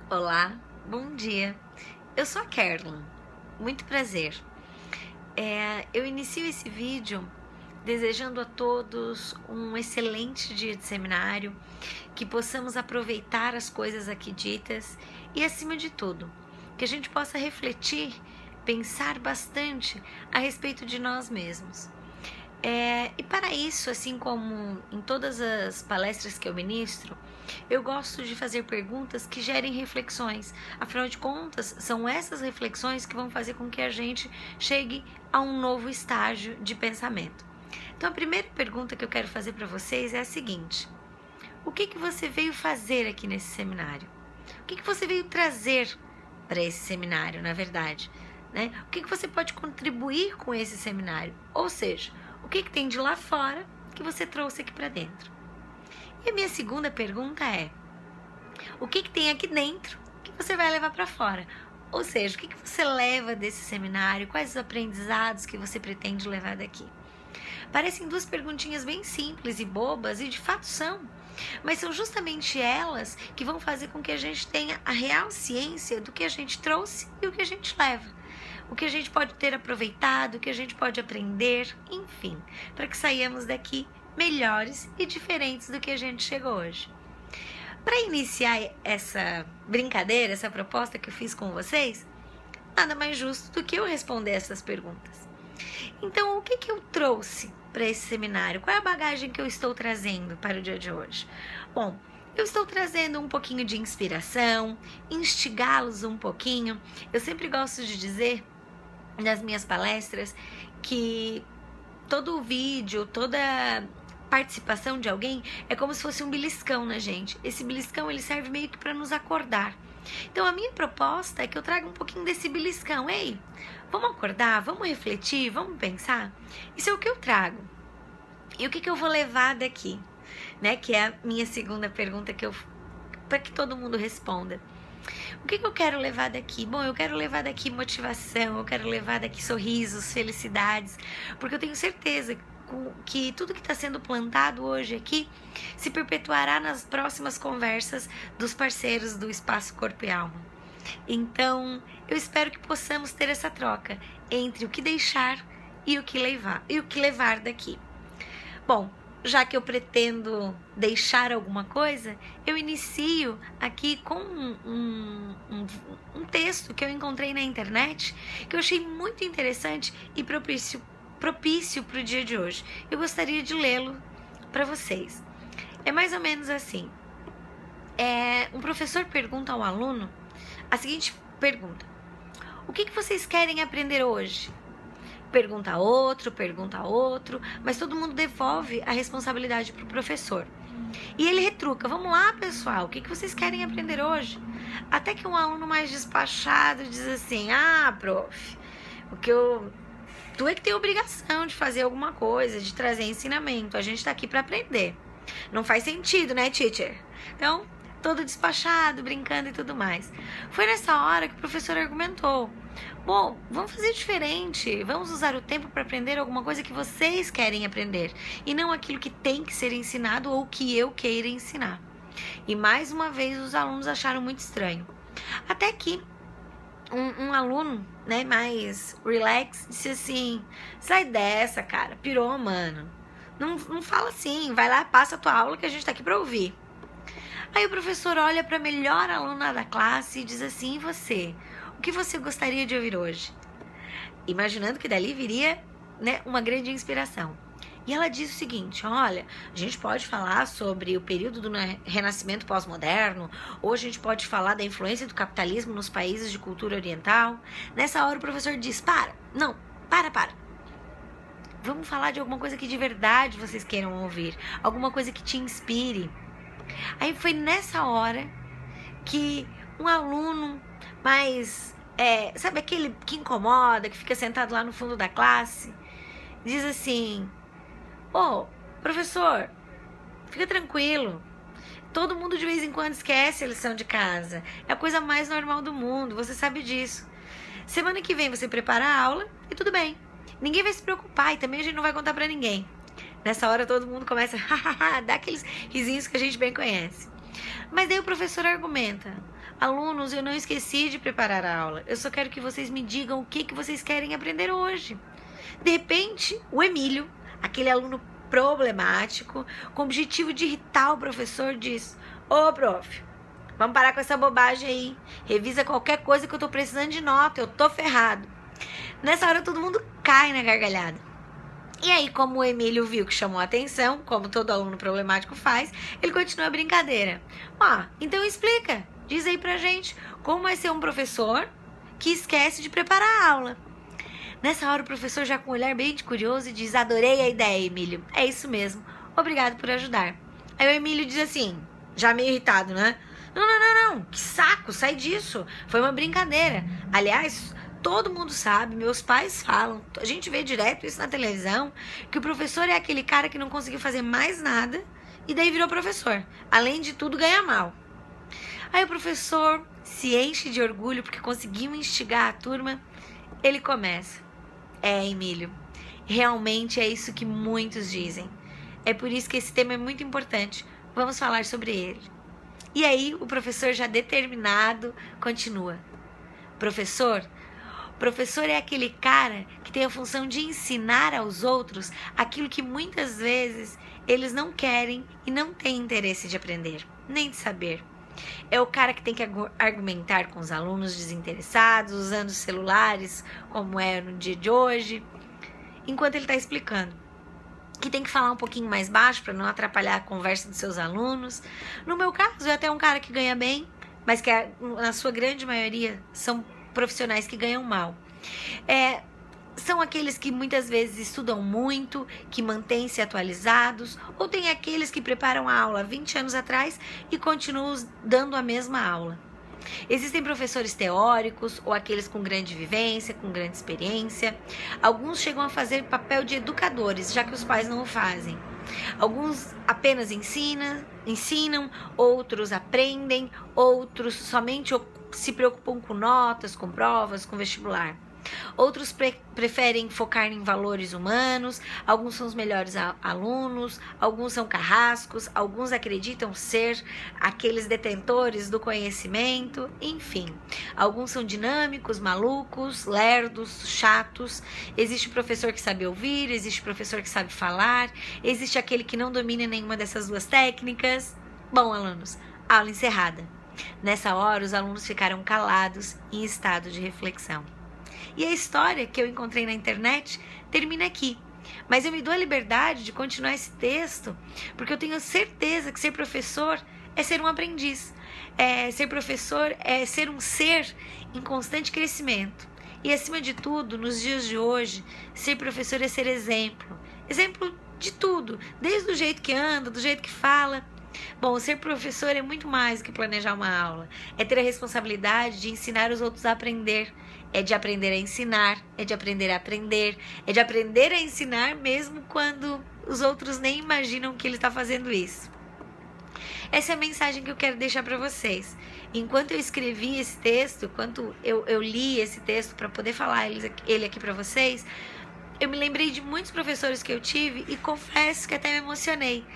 Olá, bom dia. Eu sou a Kerlin, muito prazer. Eu inicio esse vídeo desejando a todos um excelente dia de seminário, que possamos aproveitar as coisas aqui ditas e, acima de tudo, que a gente possa refletir, pensar bastante a respeito de nós mesmos. E para isso, assim como em todas as palestras que eu ministro, eu gosto de fazer perguntas que gerem reflexões. Afinal de contas, são essas reflexões que vão fazer com que a gente chegue a um novo estágio de pensamento. Então, a primeira pergunta que eu quero fazer para vocês é a seguinte: o que você veio fazer aqui nesse seminário? O que você veio trazer para esse seminário, na verdade? Né? O que você pode contribuir com esse seminário? Ou seja, o que tem de lá fora que você trouxe aqui para dentro? E a minha segunda pergunta é: o que tem aqui dentro que você vai levar para fora? Ou seja, o que você leva desse seminário? Quais os aprendizados que você pretende levar daqui? Parecem duas perguntinhas bem simples e bobas, e de fato são. Mas são justamente elas que vão fazer com que a gente tenha a real ciência do que a gente trouxe e o que a gente leva. O que a gente pode ter aproveitado, o que a gente pode aprender, enfim, para que saiamos daqui melhores e diferentes do que a gente chegou hoje. Para iniciar essa brincadeira, essa proposta que eu fiz com vocês, nada mais justo do que eu responder essas perguntas. Então, o que eu trouxe para esse seminário? Qual é a bagagem que eu estou trazendo para o dia de hoje? Bom, eu estou trazendo um pouquinho de inspiração, instigá-los um pouquinho. Eu sempre gosto de dizer nas minhas palestras que todo vídeo, toda participação de alguém é como se fosse um beliscão na gente. Esse beliscão, ele serve meio que para nos acordar. Então a minha proposta é que eu traga um pouquinho desse beliscão. Ei, vamos acordar, vamos refletir, vamos pensar? Isso é o que eu trago. E o que eu vou levar daqui? Né? Que é a minha segunda pergunta para que todo mundo responda. O que eu quero levar daqui? Bom, eu quero levar daqui motivação, eu quero levar daqui sorrisos, felicidades, porque eu tenho certeza que tudo que está sendo plantado hoje aqui se perpetuará nas próximas conversas dos parceiros do Espaço Corpo e Alma. Então, eu espero que possamos ter essa troca entre o que deixar e o que levar daqui. Bom, já que eu pretendo deixar alguma coisa, eu inicio aqui com um texto que eu encontrei na internet, que eu achei muito interessante e propício para o dia de hoje. Eu gostaria de lê-lo para vocês. É mais ou menos assim. Um professor pergunta ao aluno a seguinte pergunta: o que vocês querem aprender hoje? Pergunta outro, mas todo mundo devolve a responsabilidade para o professor. E ele retruca: vamos lá, pessoal, o que vocês querem aprender hoje? Até que um aluno mais despachado diz assim: prof, tu é que tem obrigação de fazer alguma coisa, de trazer ensinamento, a gente tá aqui para aprender. Não faz sentido, né, teacher? Então, todo despachado, brincando e tudo mais. Foi nessa hora que o professor argumentou: bom, vamos fazer diferente, vamos usar o tempo para aprender alguma coisa que vocês querem aprender e não aquilo que tem que ser ensinado ou que eu queira ensinar. E mais uma vez os alunos acharam muito estranho. Até que um aluno, né, mais relax, disse assim: sai dessa, cara, pirou, mano. Não fala assim, vai lá, passa a tua aula que a gente tá aqui para ouvir. Aí o professor olha para a melhor aluna da classe e diz assim: e você? O que você gostaria de ouvir hoje? Imaginando que dali viria, né, uma grande inspiração. E ela diz o seguinte: olha, a gente pode falar sobre o período do renascimento pós-moderno, ou a gente pode falar da influência do capitalismo nos países de cultura oriental. Nessa hora o professor diz: para. Vamos falar de alguma coisa que de verdade vocês queiram ouvir, alguma coisa que te inspire. Aí foi nessa hora que um aluno mais, sabe aquele que incomoda, que fica sentado lá no fundo da classe, diz assim: professor, fica tranquilo, todo mundo de vez em quando esquece a lição de casa, é a coisa mais normal do mundo, você sabe disso. Semana que vem você prepara a aula e tudo bem, ninguém vai se preocupar e também a gente não vai contar pra ninguém. Nessa hora todo mundo começa a dar aqueles risinhos que a gente bem conhece. Mas daí o professor argumenta: Alunos, eu não esqueci de preparar a aula. Eu só quero que vocês me digam o que vocês querem aprender hoje. De repente, o Emílio, aquele aluno problemático, com o objetivo de irritar o professor, diz: ô, prof, vamos parar com essa bobagem aí. Revisa qualquer coisa que eu tô precisando de nota, eu tô ferrado. Nessa hora todo mundo cai na gargalhada. E aí, como o Emílio viu que chamou a atenção, como todo aluno problemático faz, ele continua a brincadeira. Então explica, diz aí pra gente como é ser um professor que esquece de preparar a aula. Nessa hora o professor, já com um olhar bem de curioso, diz: adorei a ideia, Emílio. É isso mesmo, obrigado por ajudar. Aí o Emílio diz assim, já meio irritado, né? Não, que saco, sai disso. Foi uma brincadeira. Aliás, todo mundo sabe, meus pais falam, a gente vê direto isso na televisão, que o professor é aquele cara que não conseguiu fazer mais nada e daí virou professor. Além de tudo, ganha mal. Aí o professor se enche de orgulho porque conseguiu instigar a turma. Ele começa: Emílio, realmente é isso que muitos dizem. É por isso que esse tema é muito importante. Vamos falar sobre ele. E aí o professor, já determinado, continua: Professor é aquele cara que tem a função de ensinar aos outros aquilo que muitas vezes eles não querem e não têm interesse de aprender, nem de saber. É o cara que tem que argumentar com os alunos desinteressados, usando celulares, como é no dia de hoje, enquanto ele está explicando. Que tem que falar um pouquinho mais baixo para não atrapalhar a conversa dos seus alunos. No meu caso, é até um cara que ganha bem, mas que na sua grande maioria são profissionais que ganham mal. São aqueles que muitas vezes estudam muito, que mantêm-se atualizados, ou tem aqueles que preparam a aula 20 anos atrás e continuam dando a mesma aula. Existem professores teóricos ou aqueles com grande vivência, com grande experiência. Alguns chegam a fazer papel de educadores, já que os pais não o fazem. Alguns apenas ensinam, outros aprendem, outros somente se preocupam com notas, com provas, com vestibular. Outros preferem focar em valores humanos, alguns são os melhores alunos, alguns são carrascos, alguns acreditam ser aqueles detentores do conhecimento, enfim. Alguns são dinâmicos, malucos, lerdos, chatos. Existe o professor que sabe ouvir, existe o professor que sabe falar, existe aquele que não domina nenhuma dessas duas técnicas. Bom, alunos, aula encerrada. Nessa hora, os alunos ficaram calados em estado de reflexão. E a história que eu encontrei na internet termina aqui. Mas eu me dou a liberdade de continuar esse texto, porque eu tenho certeza que ser professor é ser um aprendiz. Ser professor é ser um ser em constante crescimento. E acima de tudo, nos dias de hoje, ser professor é ser exemplo. Exemplo de tudo, desde o jeito que anda, do jeito que fala. Bom, ser professor é muito mais do que planejar uma aula. É ter a responsabilidade de ensinar os outros a aprender. É de aprender a ensinar, é de aprender a aprender, é de aprender a ensinar mesmo quando os outros nem imaginam que ele está fazendo isso. Essa é a mensagem que eu quero deixar para vocês. Enquanto eu escrevi esse texto, enquanto eu li esse texto para poder falar ele aqui para vocês, eu me lembrei de muitos professores que eu tive e confesso que até me emocionei.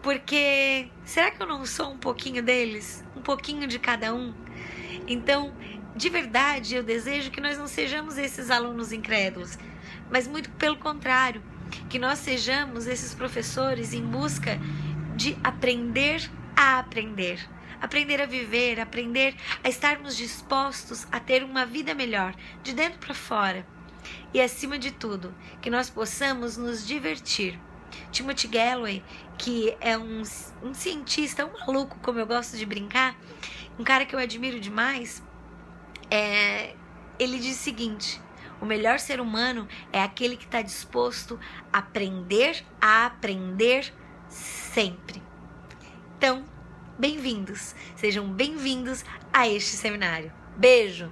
Porque será que eu não sou um pouquinho deles? Um pouquinho de cada um? Então, de verdade, eu desejo que nós não sejamos esses alunos incrédulos, mas muito pelo contrário, que nós sejamos esses professores em busca de aprender a aprender. Aprender a viver, aprender a estarmos dispostos a ter uma vida melhor, de dentro para fora. E acima de tudo, que nós possamos nos divertir. Timothy Gallwey, que é um cientista, um maluco, como eu gosto de brincar, um cara que eu admiro demais, ele diz o seguinte: o melhor ser humano é aquele que está disposto a aprender sempre. Então, bem-vindos, sejam bem-vindos a este seminário. Beijo!